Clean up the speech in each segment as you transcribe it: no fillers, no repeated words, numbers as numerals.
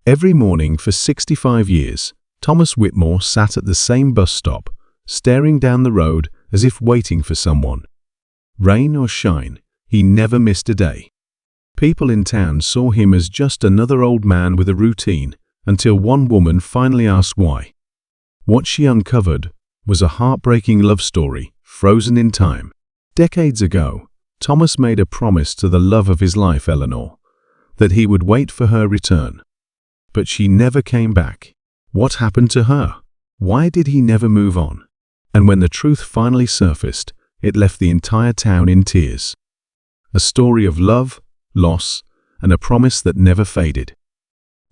Every morning for 65 years, Thomas Whitmore sat at the same bus stop, staring down the road as if waiting for someone. Rain or shine, he never missed a day. People in town saw him as just another old man with a routine, until one woman finally asked why. What she uncovered was a heartbreaking love story, frozen in time. Decades ago, Thomas made a promise to the love of his life, Eleanor, that he would wait for her return. But she never came back. What happened to her? Why did he never move on? And when the truth finally surfaced, it left the entire town in tears. A story of love, loss, and a promise that never faded.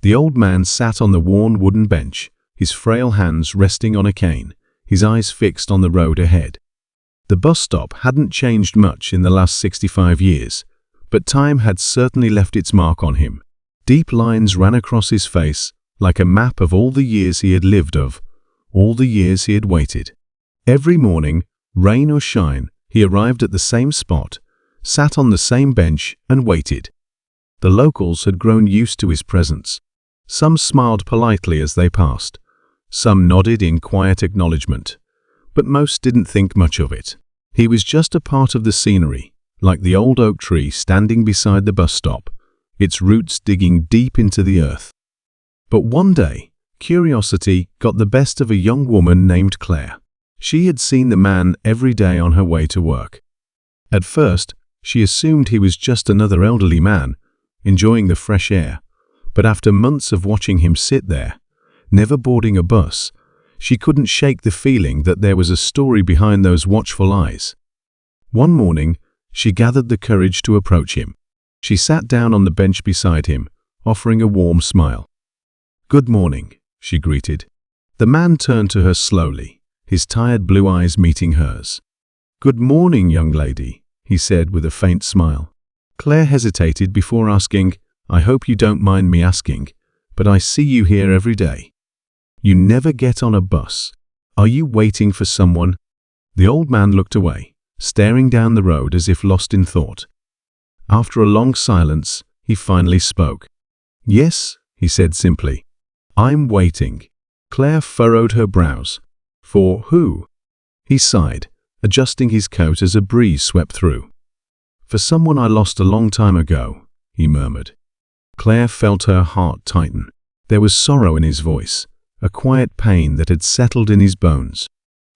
The old man sat on the worn wooden bench, his frail hands resting on a cane, his eyes fixed on the road ahead. The bus stop hadn't changed much in the last 65 years, but time had certainly left its mark on him. Deep lines ran across his face, like a map of all the years he had lived, of all the years he had waited. Every morning, rain or shine, he arrived at the same spot, sat on the same bench, and waited. The locals had grown used to his presence. Some smiled politely as they passed. Some nodded in quiet acknowledgement. But most didn't think much of it. He was just a part of the scenery, like the old oak tree standing beside the bus stop, its roots digging deep into the earth. But one day, curiosity got the best of a young woman named Claire. She had seen the man every day on her way to work. At first, she assumed he was just another elderly man, enjoying the fresh air, but after months of watching him sit there, never boarding a bus, she couldn't shake the feeling that there was a story behind those watchful eyes. One morning, she gathered the courage to approach him. She sat down on the bench beside him, offering a warm smile. "Good morning," she greeted. The man turned to her slowly, his tired blue eyes meeting hers. "Good morning, young lady," he said with a faint smile. Claire hesitated before asking, "I hope you don't mind me asking, but I see you here every day. You never get on a bus. Are you waiting for someone?" The old man looked away, staring down the road as if lost in thought. After a long silence, he finally spoke. "Yes," he said simply. "I'm waiting." Claire furrowed her brows. "For who?" He sighed, adjusting his coat as a breeze swept through. "For someone I lost a long time ago," he murmured. Claire felt her heart tighten. There was sorrow in his voice, a quiet pain that had settled in his bones.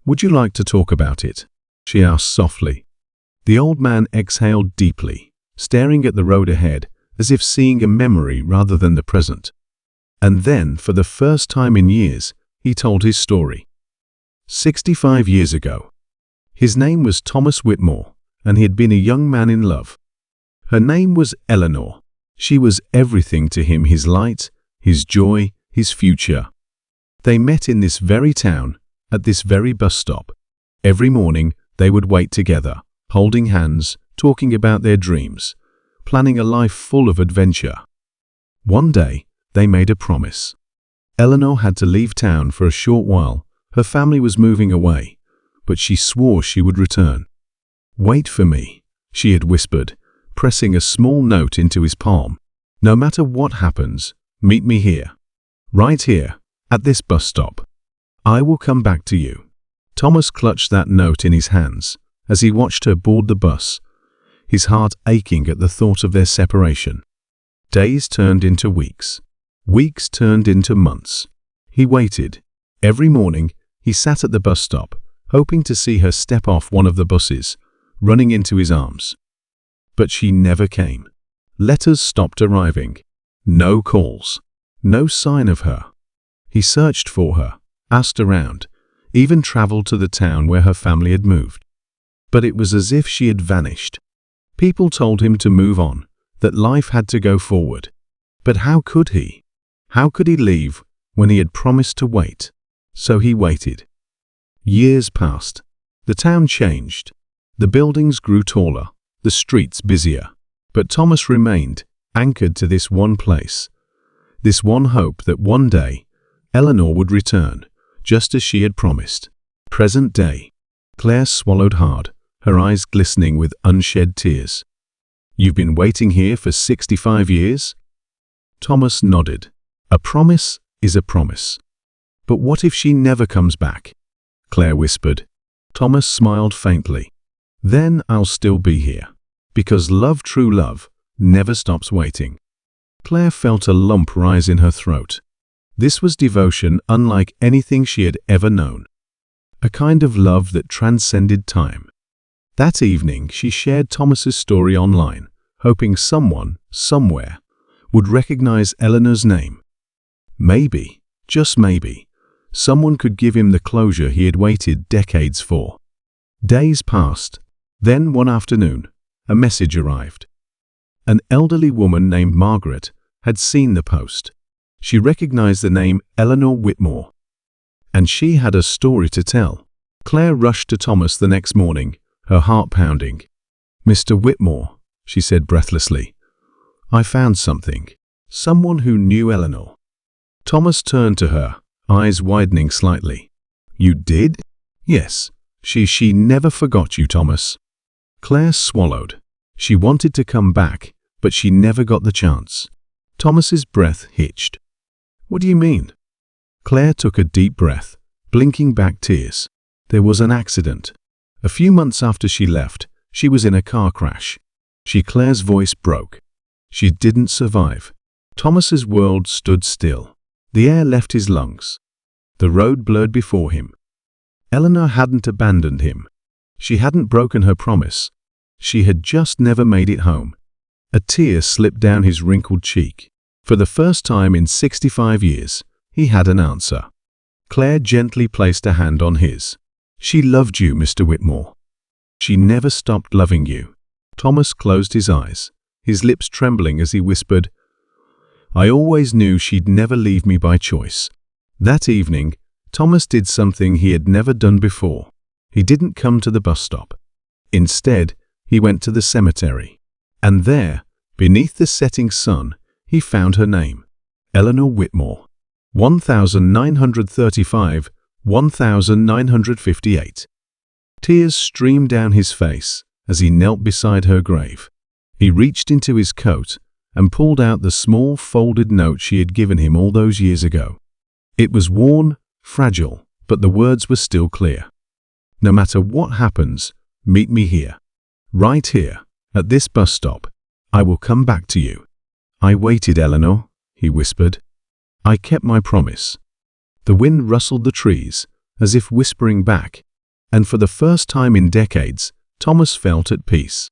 "Would you like to talk about it?" she asked softly. The old man exhaled deeply, staring at the road ahead as if seeing a memory rather than the present. And then, for the first time in years, he told his story. 65 years ago. His name was Thomas Whitmore, and he had been a young man in love. Her name was Eleanor. She was everything to him, his light, his joy, his future. They met in this very town, at this very bus stop. Every morning, they would wait together, holding hands, talking about their dreams, planning a life full of adventure. One day, they made a promise. Eleanor had to leave town for a short while. Her family was moving away, but she swore she would return. "Wait for me," she had whispered, pressing a small note into his palm. "No matter what happens, meet me here. Right here, at this bus stop. I will come back to you." Thomas clutched that note in his hands as he watched her board the bus, his heart aching at the thought of their separation. Days turned into weeks. Weeks turned into months. He waited. Every morning, he sat at the bus stop, hoping to see her step off one of the buses, running into his arms. But she never came. Letters stopped arriving. No calls. No sign of her. He searched for her, asked around, even traveled to the town where her family had moved. But it was as if she had vanished. People told him to move on, that life had to go forward. But how could he? How could he leave when he had promised to wait? So he waited. Years passed. The town changed. The buildings grew taller, the streets busier. But Thomas remained, anchored to this one place. This one hope that one day, Eleanor would return, just as she had promised. Present day. Claire swallowed hard, her eyes glistening with unshed tears. "You've been waiting here for 65 years?" Thomas nodded. A promise is a promise. But what if she never comes back? Claire whispered. Thomas smiled faintly. Then I'll still be here. Because love, true love, never stops waiting. Claire felt a lump rise in her throat. This was devotion unlike anything she had ever known. A kind of love that transcended time. That evening, she shared Thomas's story online, hoping someone, somewhere, would recognize Eleanor's name. Maybe, just maybe, someone could give him the closure he had waited decades for. Days passed. Then, one afternoon, a message arrived. An elderly woman named Margaret had seen the post. She recognized the name Eleanor Whitmore. And she had a story to tell. Claire rushed to Thomas the next morning, her heart pounding. "Mr. Whitmore," she said breathlessly, "I found something. Someone who knew Eleanor." Thomas turned to her, eyes widening slightly. "You did?" "Yes. She never forgot you, Thomas." Claire swallowed. She wanted to come back, but she never got the chance. Thomas's breath hitched. "What do you mean?" Claire took a deep breath, blinking back tears. There was an accident. A few months after she left, she was in a car crash. Claire's voice broke. She didn't survive. Thomas's world stood still. The air left his lungs. The road blurred before him. Eleanor hadn't abandoned him. She hadn't broken her promise. She had just never made it home. A tear slipped down his wrinkled cheek. For the first time in 65 years, he had an answer. Claire gently placed a hand on his. "She loved you, Mr. Whitmore. She never stopped loving you." Thomas closed his eyes, his lips trembling as he whispered, "I always knew she'd never leave me by choice." That evening, Thomas did something he had never done before. He didn't come to the bus stop. Instead, he went to the cemetery. And there, beneath the setting sun, he found her name, Eleanor Whitmore. 1935, 1958. Tears streamed down his face as he knelt beside her grave. He reached into his coat and pulled out the small folded note she had given him all those years ago. It was worn, fragile, but the words were still clear. "No matter what happens, meet me here. Right here, at this bus stop. I will come back to you." "I waited, Eleanor," he whispered. "I kept my promise." The wind rustled the trees, as if whispering back, and for the first time in decades, Thomas felt at peace.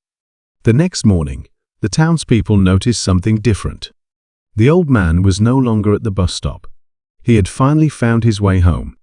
The next morning, the townspeople noticed something different. The old man was no longer at the bus stop. He had finally found his way home.